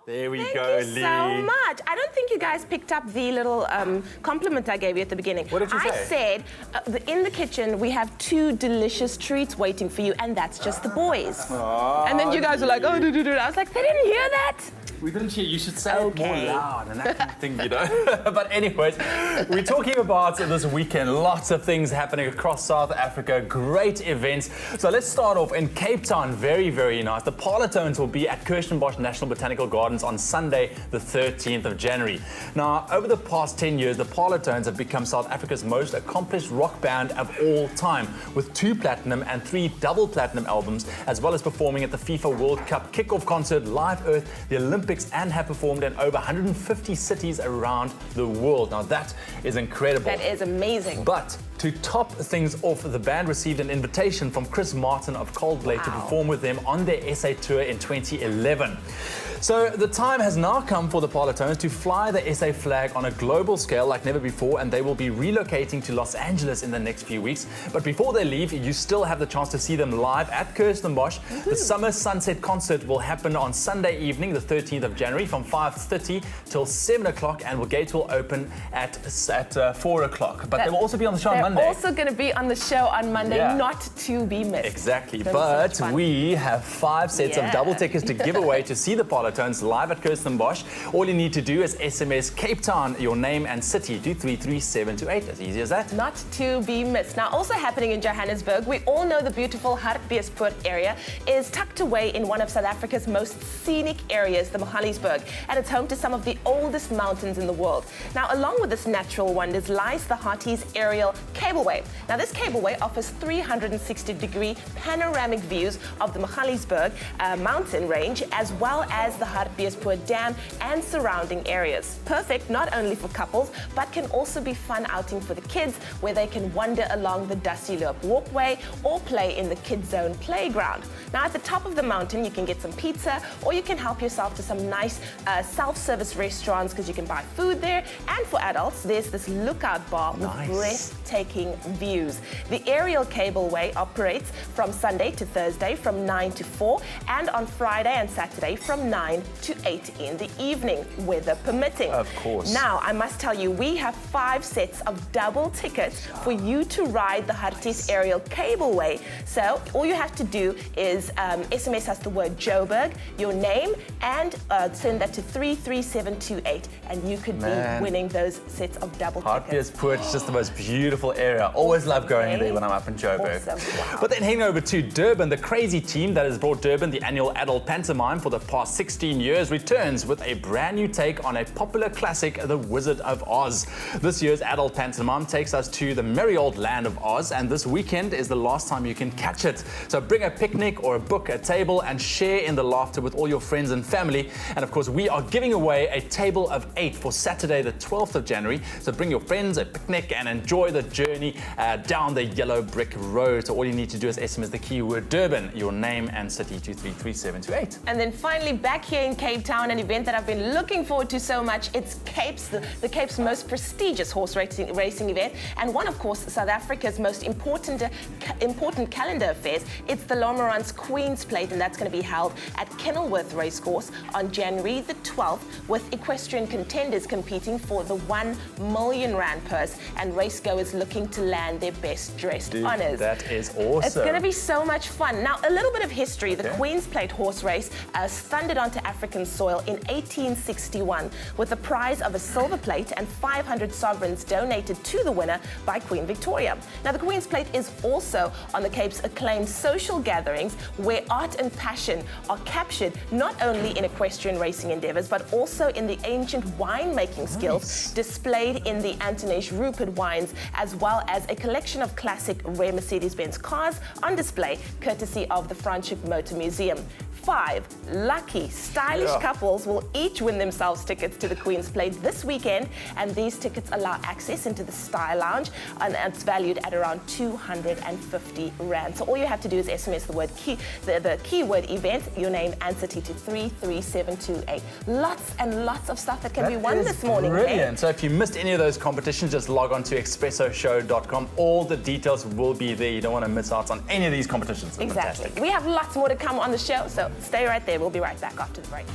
There we Thank go, you Lee. so much. I don't think you guys picked up the little compliment I gave you at the beginning. What did you say? I said, in the kitchen, we have 2 delicious treats waiting for you, and that's just the boys. And then you guys were like, oh, do. I was like, they didn't hear that? We didn't hear. You should say it more Okay. loud and that kind of thing, you know. But anyways, we're talking about this weekend. Lots of things happening across South Africa. Great events. So let's start off in Cape Town. Very, very nice. The Parlotones will be at Kirstenbosch National Botanical Gardens on Sunday, the 13th of January. Now, over the past 10 years, the Parlotones have become South Africa's most accomplished rock band of all time, with 2 platinum and 3 double platinum albums, as well as performing at the FIFA World Cup kickoff concert, Live Earth, the Olympics, and have performed in over 150 cities around the world. Now that is incredible. That is amazing. But to top things off, the band received an invitation from Chris Martin of Coldplay to perform with them on their SA tour in 2011. So the time has now come for the Parlotones to fly the SA flag on a global scale like never before, and they will be relocating to Los Angeles in the next few weeks. But before they leave, you still have the chance to see them live at Kirstenbosch. The Summer Sunset Concert will happen on Sunday evening, the 13th of January, from 5:30 till 7 o'clock, and the gate will open at 4 o'clock. But they will also be on the show on Monday. They're also going to be on the show on Monday, not to be missed. Exactly, It's gonna be but such fun. we have 5 sets of double tickets to give away to see the Parlotones live at Kirstenbosch. All you need to do is SMS Cape Town, your name and city, to 33728. As easy as that. Not to be missed. Now, also happening in Johannesburg, we all know the beautiful Hartbeespoort area is tucked away in one of South Africa's most scenic areas, the Magaliesberg, and it's home to some of the oldest mountains in the world. Now, along with this natural wonders lies the Harties Aerial Cableway. Now, this cableway offers 360-degree panoramic views of the Magaliesberg mountain range, as well as the Hartbeespoort Dam and surrounding areas. Perfect not only for couples, but can also be fun outing for the kids, where they can wander along the Dusty Loop walkway or play in the Kids Zone playground. Now, at the top of the mountain, you can get some pizza, or you can help yourself to some nice self-service restaurants, because you can buy food there. And for adults, there's this lookout bar with breathtaking views. The aerial cableway operates from Sunday to Thursday from 9 to 4, and on Friday and Saturday from 9 to 8 in the evening, weather permitting. Of course. Now, I must tell you, we have 5 sets of double tickets for you to ride the Harties Aerial Cableway. So all you have to do is SMS us the word Joburg, your name, and send that to 33728, and you could be winning those sets of double tickets. Hartbeespoort is just the most beautiful area. Always love going there when I'm up in Joburg. Awesome. Wow. But then heading over to Durban, the crazy team that has brought Durban the annual adult pantomime for the past 16 years returns with a brand new take on a popular classic, The Wizard of Oz. This year's adult pantomime takes us to the merry old land of Oz, and this weekend is the last time you can catch it. So bring a picnic or a book, a table, and share in the laughter with all your friends and family. And of course, we are giving away a table of 8 for Saturday, the 12th of January. So bring your friends, a picnic, and enjoy the journey down the yellow brick road. So all you need to do is SMS the keyword Durban, your name and city, to 33728. And then finally, back here in Cape Town, an event that I've been looking forward to so much. It's the Cape's most prestigious horse racing event, and one, of course, South Africa's most important calendar affairs. It's the Lomorans Queen's Plate, and that's going to be held at Kenilworth Racecourse on January the 12th, with equestrian contenders competing for the R1 million purse, and racegoers looking to land their best dressed honours. That is awesome. It's going to be so much fun. Now, a little bit of history. The Queen's Plate horse race thundered onto African soil in 1861 with the prize of a silver plate and 500 sovereigns donated to the winner by Queen Victoria. Now, the Queen's Plate is also on the Cape's acclaimed social gatherings, where art and passion are captured not only in equestrian racing endeavours, but also in the ancient winemaking skills displayed in the Antoinette Rupert wines, as well as a collection of classic rare Mercedes-Benz cars on display, courtesy of the Franschhoek Motor Museum. 5 lucky, stylish couples will each win themselves tickets to the Queen's Plate this weekend, and these tickets allow access into the Style Lounge, and it's valued at around 250 Rand. So all you have to do is SMS the word the keyword event, your name and city, to 33728. Lots and lots of stuff that can be won this morning. Brilliant. So if you missed any of those competitions, just log on to expressoshow.com. All the details will be there. You don't want to miss out on any of these competitions. Exactly. Fantastic. We have lots more to come on the show, so stay right there. We'll be right back after the break.